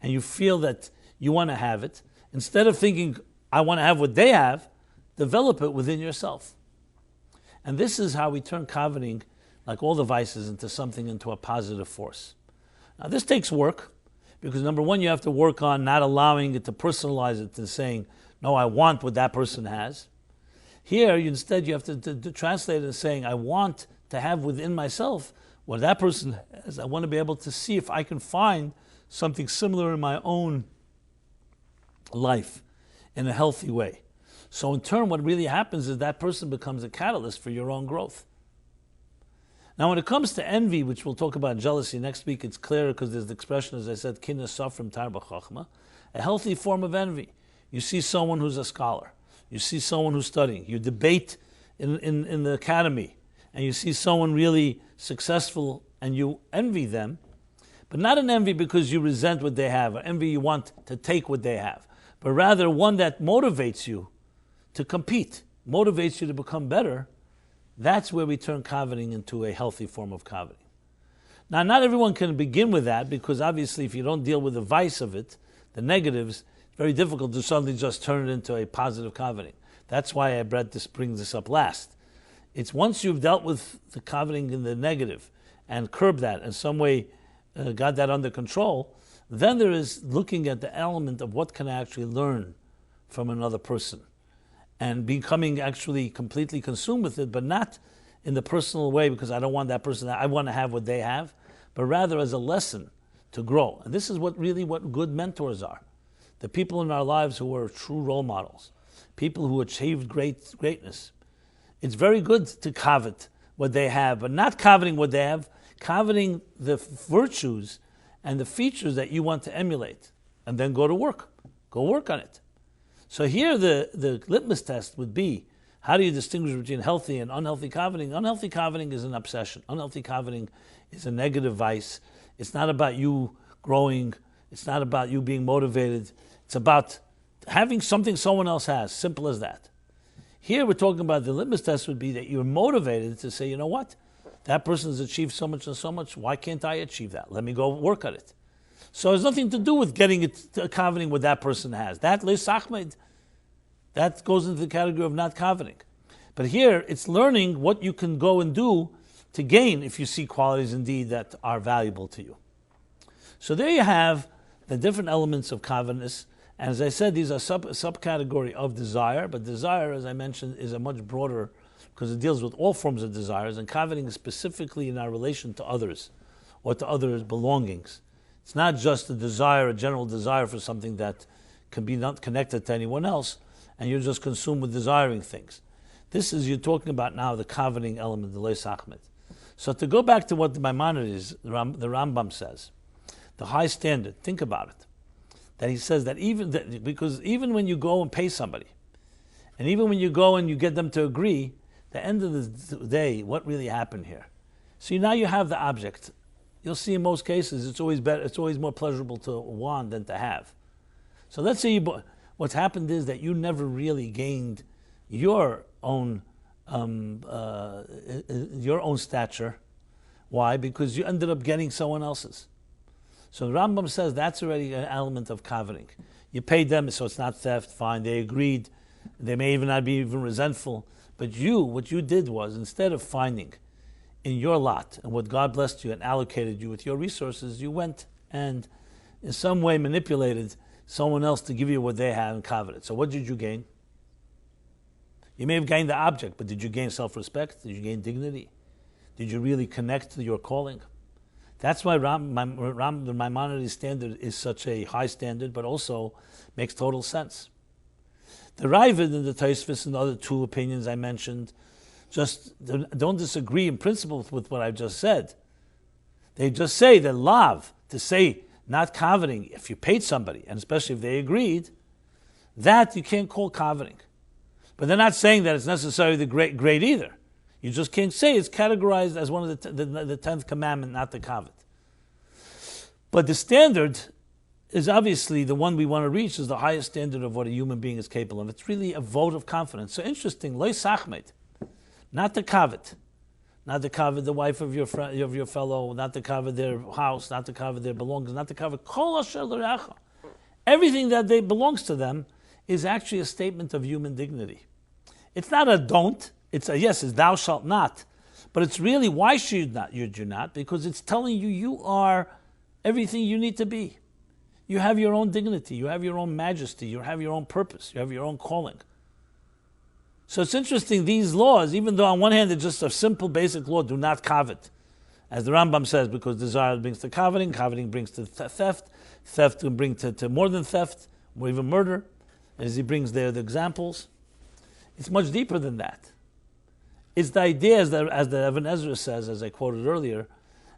S1: and you feel that you want to have it, instead of thinking, I want to have what they have, develop it within yourself. And this is how we turn coveting, like all the vices, into a positive force. Now this takes work, because number one, you have to work on not allowing it to personalize it and saying, no, I want what that person has. Here, instead, you have to translate it as saying, I want to have within myself what that person has. I want to be able to see if I can find something similar in my own life in a healthy way. So in turn, what really happens is that person becomes a catalyst for your own growth. Now, when it comes to envy, which we'll talk about jealousy next week, it's clearer because there's the expression, as I said, kina sofrim tarba chochmah, a healthy form of envy. You see someone who's a scholar. You see someone who's studying. You debate in the academy, and you see someone really successful, and you envy them, but not an envy because you resent what they have, or envy you want to take what they have, but rather one that motivates you to compete, motivates you to become better. That's where we turn coveting into a healthy form of coveting. Now, not everyone can begin with that, because obviously if you don't deal with the vice of it, the negatives, it's very difficult to suddenly just turn it into a positive coveting. That's why I bring this up last. It's once you've dealt with the coveting in the negative and curbed that in some way, got that under control, then there is looking at the element of what can I actually learn from another person and becoming actually completely consumed with it, but not in the personal way because I don't want that person, I want to have what they have, but rather as a lesson to grow. And this is what good mentors are. The people in our lives who are true role models, people who achieved greatness. It's very good to covet what they have, but not coveting what they have, coveting the virtues and the features that you want to emulate, and then go to work. Go work on it. So here the litmus test would be, how do you distinguish between healthy and unhealthy coveting? Unhealthy coveting is an obsession. Unhealthy coveting is a negative vice. It's not about you growing. It's not about you being motivated. It's about having something someone else has. Simple as that. Here we're talking about the litmus test would be that you're motivated to say, you know what? That person has achieved so much and so much. Why can't I achieve that? Let me go work at it. So it has nothing to do with getting it to coveting what that person has. That goes into the category of not coveting. But here it's learning what you can go and do to gain if you see qualities indeed that are valuable to you. So there you have the different elements of covetousness. And as I said, these are subcategory of desire, but desire, as I mentioned, is a much broader, because it deals with all forms of desires, and coveting is specifically in our relation to others, or to others' belongings. It's not just a desire, a general desire for something that can be not connected to anyone else, and you're just consumed with desiring things. This is, you're talking about now the coveting element, the leis achmed. So to go back to what the Maimonides, the Rambam says, the high standard, think about it. That he says that because even when you go and pay somebody, and even when you go and you get them to agree, the end of the day, what really happened here? So now you have the object. You'll see in most cases it's always better. It's always more pleasurable to want than to have. So let's say what's happened is that you never really gained your own stature. Why? Because you ended up getting someone else's. So the Rambam says that's already an element of coveting. You paid them, so it's not theft, fine, they agreed. They may even not be even resentful. But what you did was, instead of finding in your lot and what God blessed you and allocated you with your resources, you went and in some way manipulated someone else to give you what they had and coveted. So what did you gain? You may have gained the object, but did you gain self-respect? Did you gain dignity? Did you really connect to your calling? That's why the Maimonides standard is such a high standard, but also makes total sense. The Ravid and the Tosfos and the other two opinions I mentioned just don't disagree in principle with what I've just said. They just say that lav, to say not coveting, if you paid somebody, and especially if they agreed, that you can't call coveting. But they're not saying that it's necessarily the great either. You just can't say it's categorized as one of the 10th commandment, not the covet. But the standard is obviously the one we want to reach, is the highest standard of what a human being is capable of. It's really a vote of confidence. So interesting, leis achmed, not the covet, not the covet the wife of your friend, of your fellow, not the covet their house, not the covet their belongings, not the covet kol asher l'reacha. Everything that belongs to them is actually a statement of human dignity. It's not a don't. It's a yes, it's thou shalt not. But it's really, why should you not? Because it's telling you are everything you need to be. You have your own dignity. You have your own majesty. You have your own purpose. You have your own calling. So it's interesting, these laws, even though on one hand it's just a simple basic law, do not covet. As the Rambam says, because desire brings to coveting, coveting brings to theft, theft can bring to more than theft, or even murder, as he brings there the examples. It's much deeper than that. It's the idea, as the Ibn Ezra says, as I quoted earlier,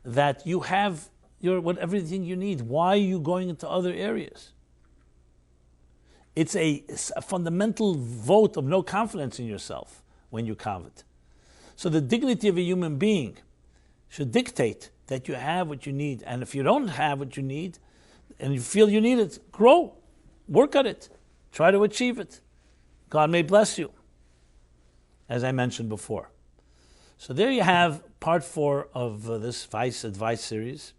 S1: that you have everything you need. Why are you going into other areas? It's a fundamental vote of no confidence in yourself when you covet. So the dignity of a human being should dictate that you have what you need. And if you don't have what you need, and you feel you need it, grow, work at it, try to achieve it. God may bless you, as I mentioned before. So there you have part 4 of this Vice Advice series.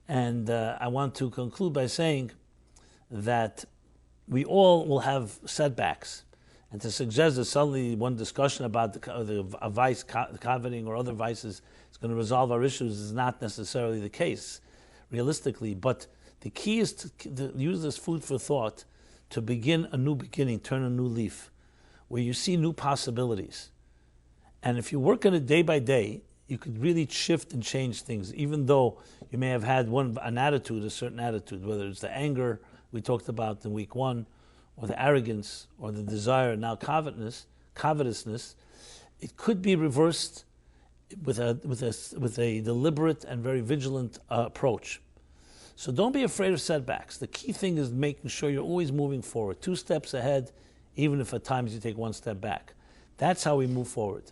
S1: And I want to conclude by saying that we all will have setbacks. And to suggest that suddenly one discussion about a vice, coveting or other vices is going to resolve our issues is not necessarily the case, realistically. But the key is to use this food for thought to begin a new beginning, turn a new leaf, where you see new possibilities. And if you work on it day by day, you could really shift and change things, even though you may have had a certain attitude, whether it's the anger we talked about in week 1, or the arrogance, or the desire, now covetousness. It could be reversed with a deliberate and very vigilant approach. So don't be afraid of setbacks. The key thing is making sure you're always moving forward, 2 steps ahead, even if at times you take 1 step back. That's how we move forward.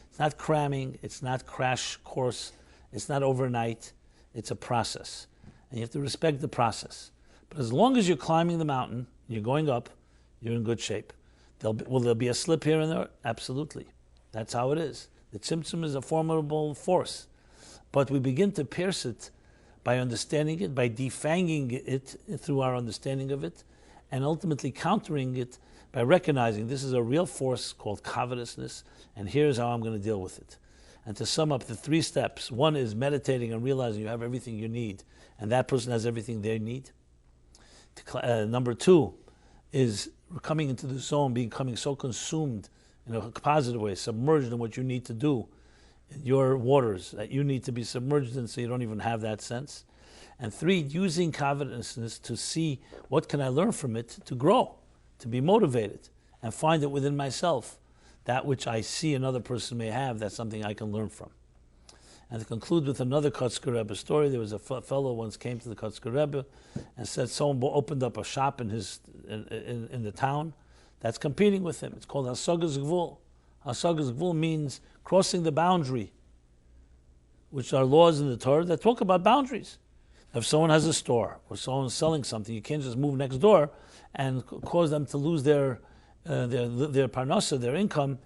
S1: It's not cramming, it's not crash course, it's not overnight, it's a process. And you have to respect the process. But as long as you're climbing the mountain, you're going up, you're in good shape. Will there be a slip here and there? Absolutely. That's how it is. The symptom is a formidable force. But we begin to pierce it by understanding it, by defanging it through our understanding of it, and ultimately countering it by recognizing this is a real force called covetousness, and here's how I'm going to deal with it. And to sum up the 3 steps, 1 is meditating and realizing you have everything you need, and that person has everything they need. Number 2 is coming into the zone, becoming so consumed in a positive way, submerged in what you need to do, your waters that you need to be submerged in so you don't even have that sense. And 3, using covetousness to see what can I learn from it to grow, to be motivated, and find it within myself. That which I see another person may have, that's something I can learn from. And to conclude with another Kotzker Rebbe story, there was a fellow once came to the Kotzker Rebbe and said someone opened up a shop in the town that's competing with him. It's called Hasagas Gvul. Hasagas Gvul means crossing the boundary, which are laws in the Torah that talk about boundaries. If someone has a store or someone's selling something, you can't just move next door and cause them to lose their parnasa, their income,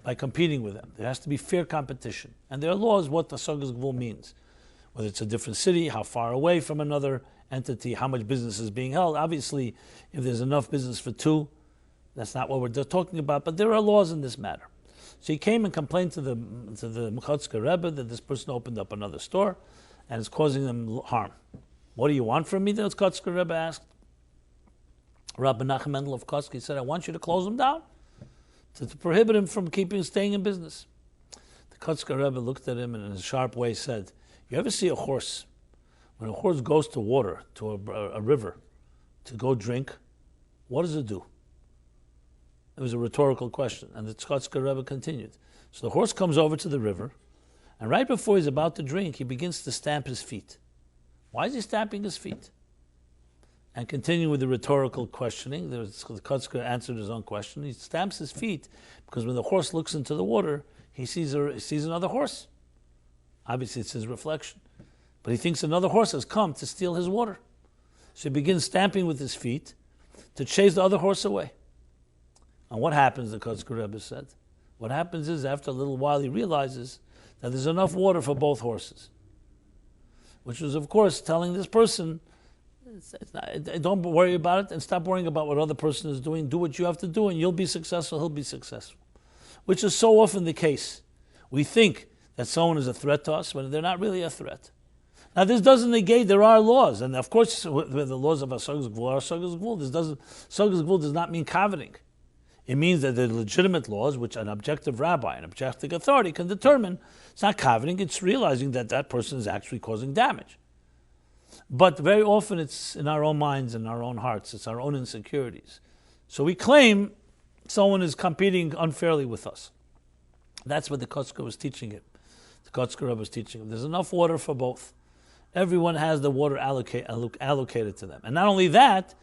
S1: by competing with them. There has to be fair competition. And there are laws what the Hasagas Gvul means. Whether it's a different city, how far away from another entity, how much business is being held. Obviously, if there's enough business for 2, that's not what we're talking about, but there are laws in this matter. So he came and complained to the Kotzker Rebbe that this person opened up another store and it's causing them harm. What do you want from me? The Kotzker Rebbe asked. Rabbi Nachman of Kotzker, he said, I want you to close him down, to prohibit him from staying in business. The Kotzker Rebbe looked at him and in a sharp way said, you ever see a horse? When a horse goes to water, to a river, to go drink, what does it do? It was a rhetorical question, and the Kotzker Rebbe continued. So the horse comes over to the river, and right before he's about to drink, he begins to stamp his feet. Why is he stamping his feet? And continuing with the rhetorical questioning, the Kotzker answered his own question. He stamps his feet because when the horse looks into the water, he sees another horse. Obviously, it's his reflection. But he thinks another horse has come to steal his water. So he begins stamping with his feet to chase the other horse away. And what happens, the Kotzker Rebbe said? What happens is, after a little while, he realizes that there's enough water for both horses. Which was, of course, telling this person, don't worry about it and stop worrying about what other person is doing. Do what you have to do and you'll be successful, he'll be successful. Which is so often the case. We think that someone is a threat to us when they're not really a threat. Now this doesn't negate, there are laws. And of course, the laws of Hasagas Gvul are Hasagas Gvul. Hasagas Gvul does not mean coveting. It means that the legitimate laws, which an objective rabbi, an objective authority can determine, it's not coveting, it's realizing that that person is actually causing damage. But very often it's in our own minds and our own hearts, it's our own insecurities. So we claim someone is competing unfairly with us. That's what the Kotzker was teaching him. The Kotzker Rebbe was teaching him. There's enough water for both. Everyone has the water allocated to them. And not only that,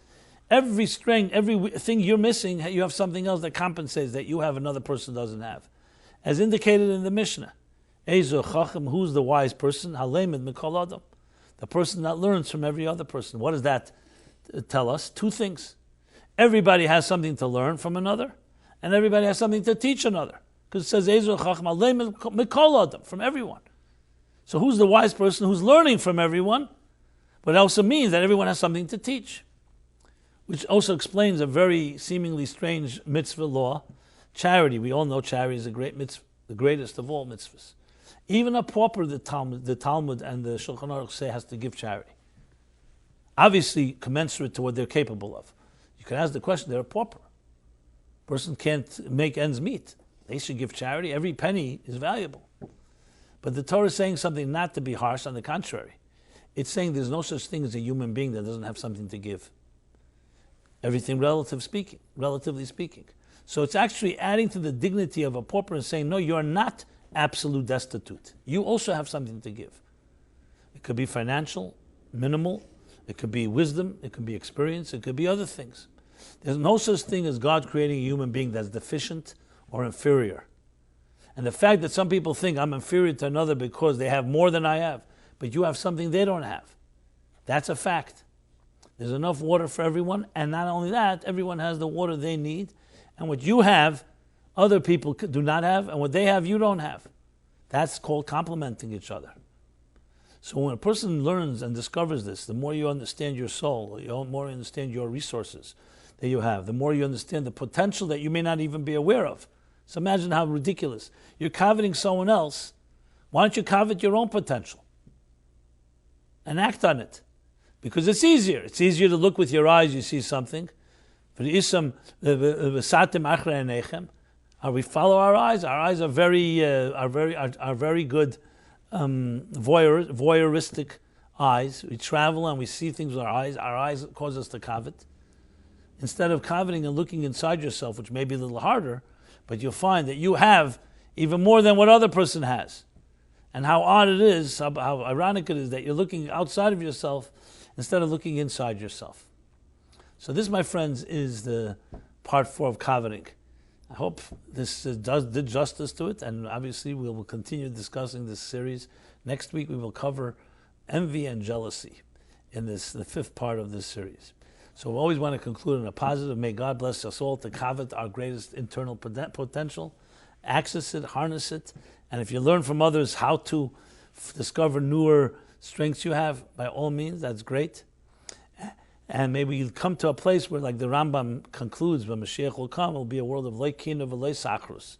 S1: every strength, everything you're missing, you have something else that compensates that you have another person doesn't have. As indicated in the Mishnah, Ezo Chacham, who's the wise person? Halemed Mikol Adam. The person that learns from every other person. What does that tell us? 2 things. Everybody has something to learn from another, and everybody has something to teach another. Because it says, Ezo Chacham Halemed Mikol Adam, from everyone. So who's the wise person who's learning from everyone? But it also means that everyone has something to teach. which also explains a very seemingly strange mitzvah law. Charity, we all know charity is a great mitzvah, the greatest of all mitzvahs. Even a pauper, the Talmud and the Shulchan Aruch say, has to give charity. Obviously, commensurate to what they're capable of. You can ask the question, they're a pauper. Person can't make ends meet. They should give charity. Every penny is valuable. But the Torah is saying something not to be harsh, on the contrary. It's saying there's no such thing as a human being that doesn't have something to give. Everything relatively speaking. So it's actually adding to the dignity of a pauper and saying, no, you're not absolute destitute. You also have something to give. It could be financial, minimal. It could be wisdom. It could be experience. It could be other things. There's no such thing as God creating a human being that's deficient or inferior. And the fact that some people think I'm inferior to another because they have more than I have, but you have something they don't have, that's a fact. There's enough water for everyone, and not only that, everyone has the water they need, and what you have, other people do not have, and what they have, you don't have. That's called complementing each other. So when a person learns and discovers this, the more you understand your soul, the more you understand your resources that you have, the more you understand the potential that you may not even be aware of. So imagine how ridiculous. You're coveting someone else. Why don't you covet your own potential? And act on it. Because it's easier. It's easier to look with your eyes, you see something. We follow our eyes. Our eyes are very good voyeuristic eyes. We travel and we see things with our eyes. Our eyes cause us to covet. Instead of coveting and looking inside yourself, which may be a little harder, but you'll find that you have even more than what other person has. And how odd it is, how ironic it is that you're looking outside of yourself instead of looking inside yourself. So this, my friends, is the part 4 of coveting. I hope this did justice to it, and obviously we will continue discussing this series. Next week we will cover envy and jealousy in the 5th part of this series. So we always want to conclude on a positive. May God bless us all to covet our greatest internal potential, access it, harness it, and if you learn from others how to discover newer strengths you have, by all means, that's great. And maybe you'll come to a place where, like the Rambam concludes, when Mashiach will come, it will be a world of loy kina v'loy sachrus.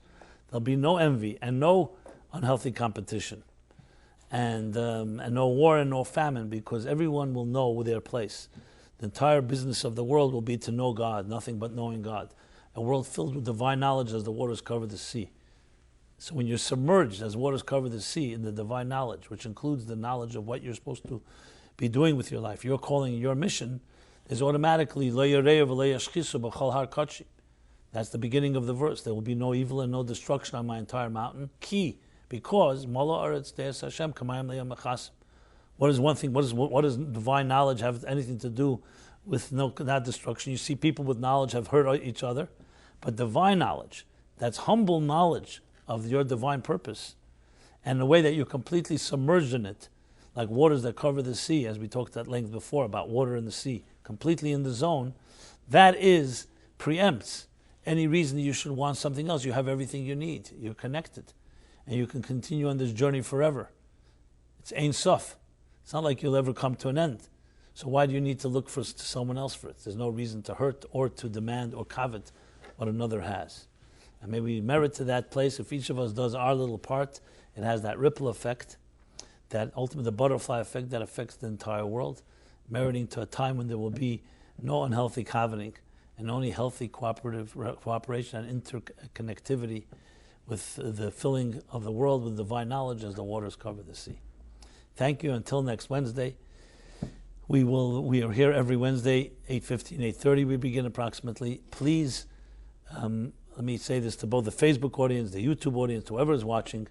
S1: There'll be no envy and no unhealthy competition, and no war and no famine, because everyone will know their place. The entire business of the world will be to know God, nothing but knowing God. A world filled with divine knowledge as the waters cover the sea. So when you're submerged as waters cover the sea in the divine knowledge, which includes the knowledge of what you're supposed to be doing with your life, your calling, your mission, is automatically lo yareu v'lo yashchisu b'chol har kodshi. That's the beginning of the verse. There will be no evil and no destruction on my entire mountain. Ki, because molo aretz de'es Hashem kamayim le'yam mechasim. What is one thing? What does divine knowledge have anything to do with not destruction? You see, people with knowledge have hurt each other, but divine knowledge, that's humble knowledge of your divine purpose, and the way that you're completely submerged in it, like waters that cover the sea, as we talked at length before about water in the sea, completely in the zone, that preempts any reason you should want something else. You have everything you need. You're connected, and you can continue on this journey forever. It's Ein Sof. It's not like you'll ever come to an end. So why do you need to look for someone else for it? There's no reason to hurt or to demand or covet what another has. And maybe we merit to that place. If each of us does our little part, it has that ripple effect, that ultimate the butterfly effect that affects the entire world, meriting to a time when there will be no unhealthy coveting and only healthy cooperation and interconnectivity with the filling of the world with divine knowledge as the waters cover the sea. Thank you. Until next Wednesday. We are here every Wednesday, 8:15, 8:30. We begin approximately. Please, let me say this to both the Facebook audience, the YouTube audience, whoever is watching.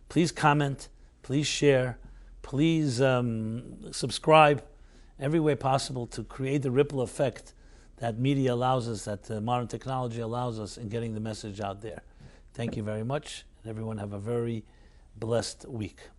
S1: Please comment. Please share. Please subscribe. Every way possible to create the ripple effect that media allows us, that modern technology allows us in getting the message out there. Thank you very much. And everyone have a very blessed week.